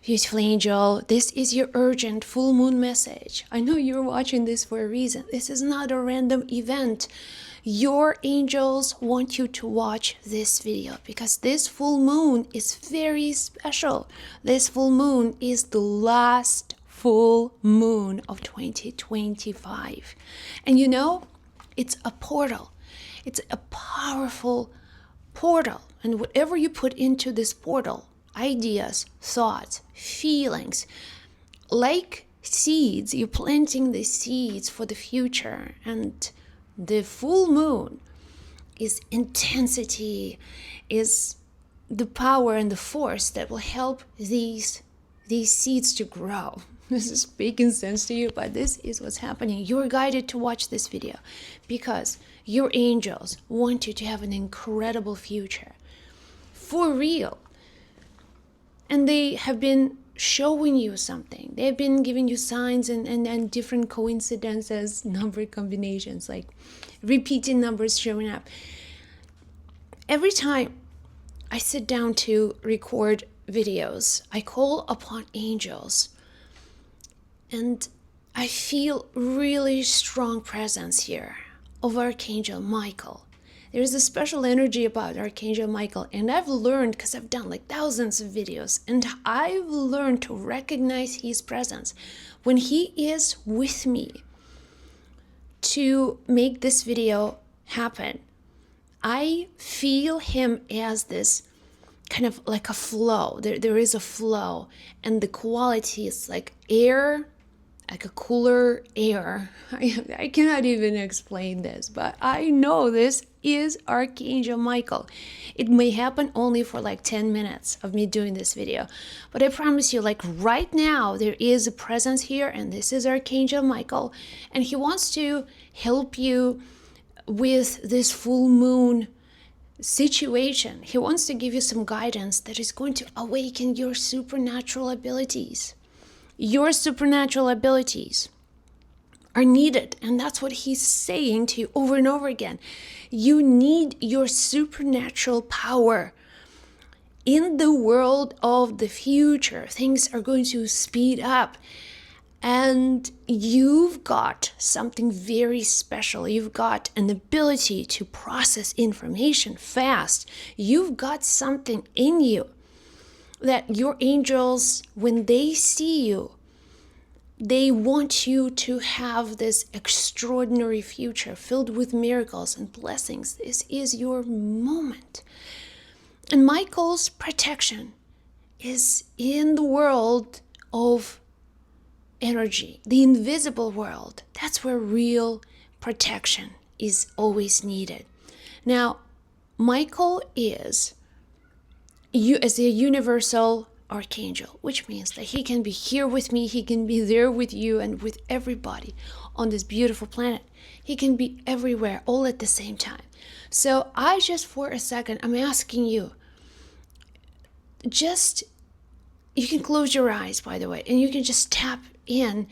Beautiful angel, this is your urgent full moon message. I know you're watching this for a reason. This is not a random event. Your angels want you to watch this video because this full moon is very special. This full moon is the last full moon of 2025. And you know, it's a portal. It's a powerful portal. And whatever you put into this portal, ideas, thoughts, feelings, like seeds, you're planting the seeds for the future. And the full moon is intensity, is the power and the force that will help these seeds to grow. This is making sense to you, but this is what's happening. You're guided to watch this video because your angels want you to have an incredible future. For real. And they have been showing you something. They've been giving you signs and different coincidences, number combinations, like repeating numbers showing up. Every time I sit down to record videos, I call upon angels. And I feel really strong presence here of Archangel Michael. There's a special energy about Archangel Michael, and I've learned, because I've done like thousands of videos, and I've learned to recognize his presence when he is with me to make this video happen. I feel him as this kind of like a flow. There is a flow, and the quality is like air, like a cooler air. I cannot even explain this, but I know this is Archangel Michael. It may happen only for like 10 minutes of me doing this video, but I promise you, like right now, there is a presence here, and this is Archangel Michael, and he wants to help you with this full moon situation. He wants to give you some guidance that is going to awaken your supernatural abilities. Your supernatural abilities are needed, and that's what he's saying to you over and over again. You need your supernatural power. In the world of the future, things are going to speed up, and you've got something very special. You've got an ability to process information fast. You've got something in you that your angels, when they see you, they want you to have this extraordinary future filled with miracles and blessings. This is your moment. And Michael's protection is in the world of energy, the invisible world. That's where real protection is always needed. Now, Michael is as a universal archangel, which means that he can be here with me, he can be there with you and with everybody on this beautiful planet. He can be everywhere all at the same time. So I just, for a second, I'm asking you, you can close your eyes, by the way, and you can just tap in,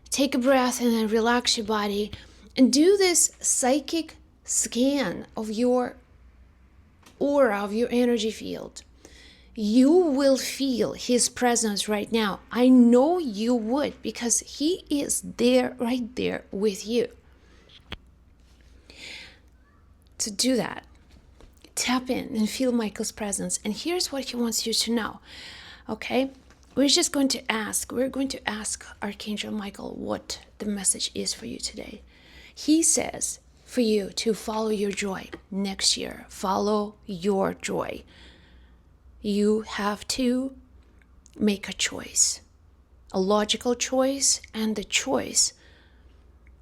take a breath, and then relax your body and do this psychic scan of your aura, of your energy field. You will feel his presence right now. I know you would, because he is there, right there with you. To do that, tap in and feel Michael's presence. And here's what he wants you to know. Okay? We're going to ask Archangel Michael what the message is for you today. He says for you to follow your joy next year. Follow your joy. You have to make a choice, a logical choice, and the choice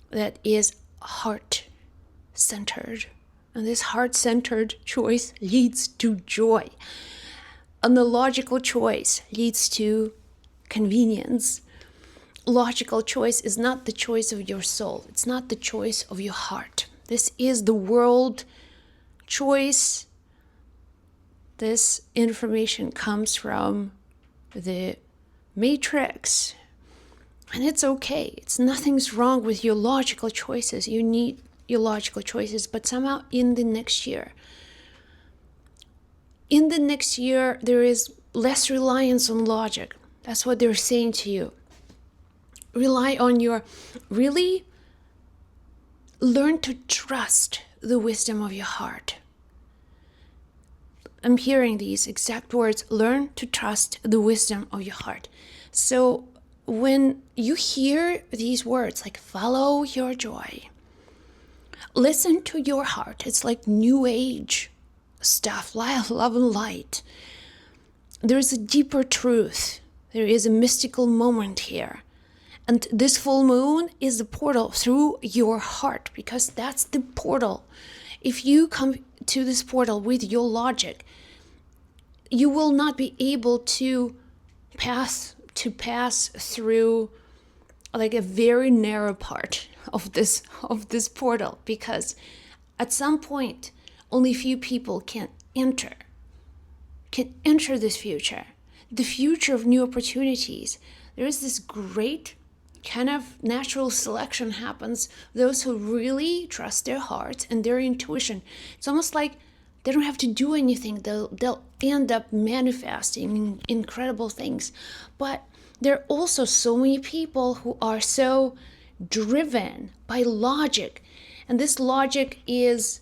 that is heart-centered. And this heart-centered choice leads to joy. And the logical choice leads to convenience. Logical choice is not the choice of your soul. It's not the choice of your heart. This is the world choice. This information comes from the matrix, and it's okay. Nothing's wrong with your logical choices. You need your logical choices, but somehow in the next year, there is less reliance on logic. That's what they're saying to you. Really learn to trust the wisdom of your heart. I'm hearing these exact words: learn to trust the wisdom of your heart. So when you hear these words, like follow your joy, listen to your heart. It's like new age stuff, love and light. There's a deeper truth. There is a mystical moment here. And this full moon is the portal through your heart, because that's the portal. If you come to this portal with your logic, you will not be able to pass through like a very narrow part of this portal, because at some point only few people can enter this future, the future of new opportunities. There is this great kind of natural selection happens. Those who really trust their heart and their intuition, it's almost like they don't have to do anything. They'll end up manifesting incredible things. But there are also so many people who are so driven by logic, and this logic is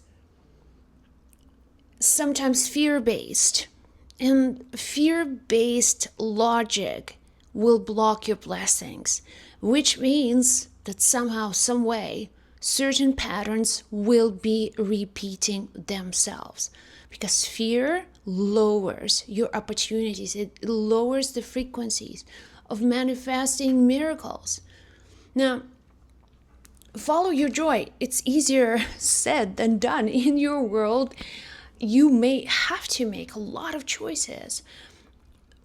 sometimes fear-based. And fear-based logic will block your blessings, which means that somehow, some way, certain patterns will be repeating themselves, because fear lowers your opportunities. It lowers the frequencies of manifesting miracles. Now, follow your joy. It's easier said than done. In your world, you may have to make a lot of choices,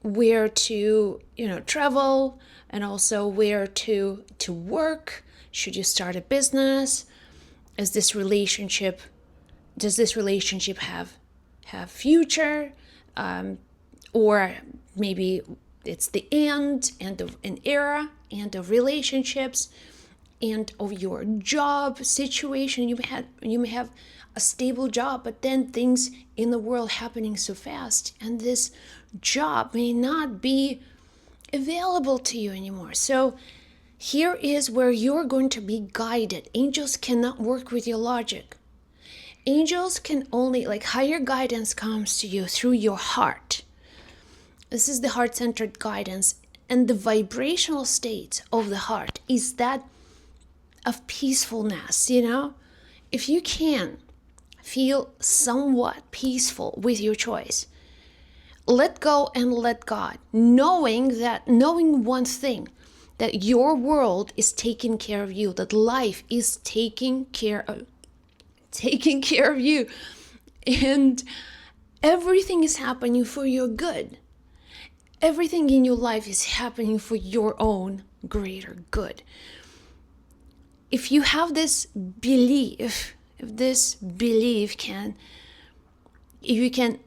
where to travel, and also where to work. Should you start a business? Does this relationship have future? Or maybe it's the end of an era, and of relationships, and of your job situation. You may have a stable job, but then things in the world happening so fast, and this job may not be available to you anymore. So here is where you're going to be guided. Angels cannot work with your logic. Angels can only, higher guidance comes to you through your heart. This is the heart-centered guidance, and the vibrational state of the heart is that of peacefulness. If you can feel somewhat peaceful with your choice, let go and let God, knowing one thing, that your world is taking care of you, that life is taking care of you, and everything is happening for your good. Everything in your life is happening for your own greater good. If you have this belief, if you can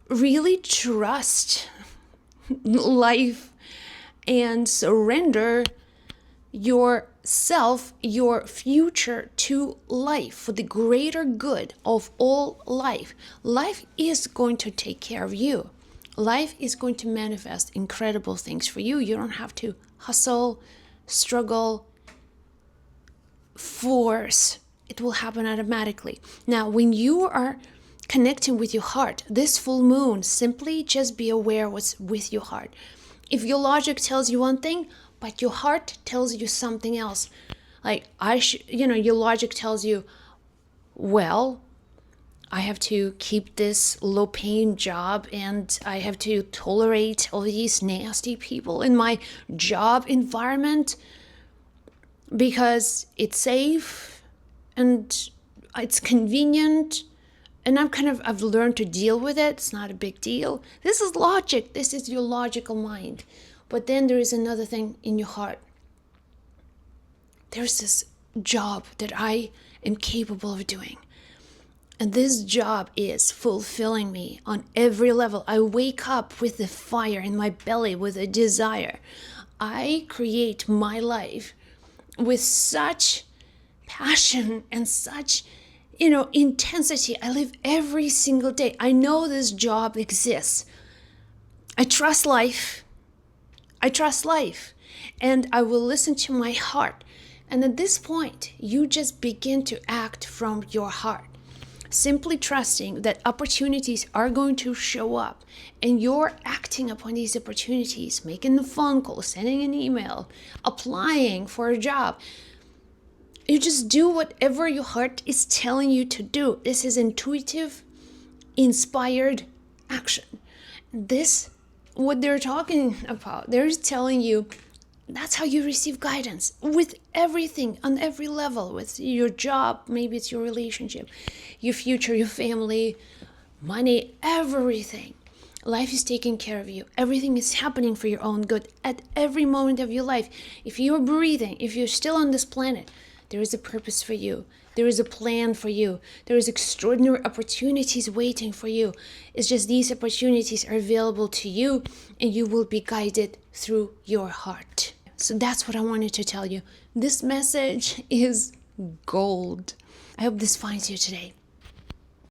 really trust life and surrender yourself, your future to life for the greater good of all life, life is going to take care of you. Life is going to manifest incredible things for you. You don't have to hustle, struggle, force. It will happen automatically. Now, when you are connecting with your heart, this full moon, simply just be aware what's with your heart. If your logic tells you one thing, but your heart tells you something else, your logic tells you, well, I have to keep this low-paying job, and I have to tolerate all these nasty people in my job environment because it's safe and it's convenient, and I've learned to deal with it. It's not a big deal. This is logic. This is your logical mind. But then there is another thing in your heart. There's this job that I am capable of doing. And this job is fulfilling me on every level. I wake up with the fire in my belly, with a desire. I create my life with such passion and such, intensity. I live every single day. I know this job exists. I trust life. I trust life. And I will listen to my heart. And at this point, you just begin to act from your heart. Simply trusting that opportunities are going to show up, and you're acting upon these opportunities, making a phone call, sending an email, applying for a job. You just do whatever your heart is telling you to do. This is intuitive, inspired action. This, what they're talking about, they're telling you that's how you receive guidance with everything on every level, with your job, maybe it's your relationship, your future, your family, money, everything. Life is taking care of you. Everything is happening for your own good at every moment of your life. If you're breathing, if you're still on this planet, there is a purpose for you. There is a plan for you. There is extraordinary opportunities waiting for you. It's just these opportunities are available to you, and you will be guided through your heart. So that's what I wanted to tell you. This message is gold. I hope this finds you today.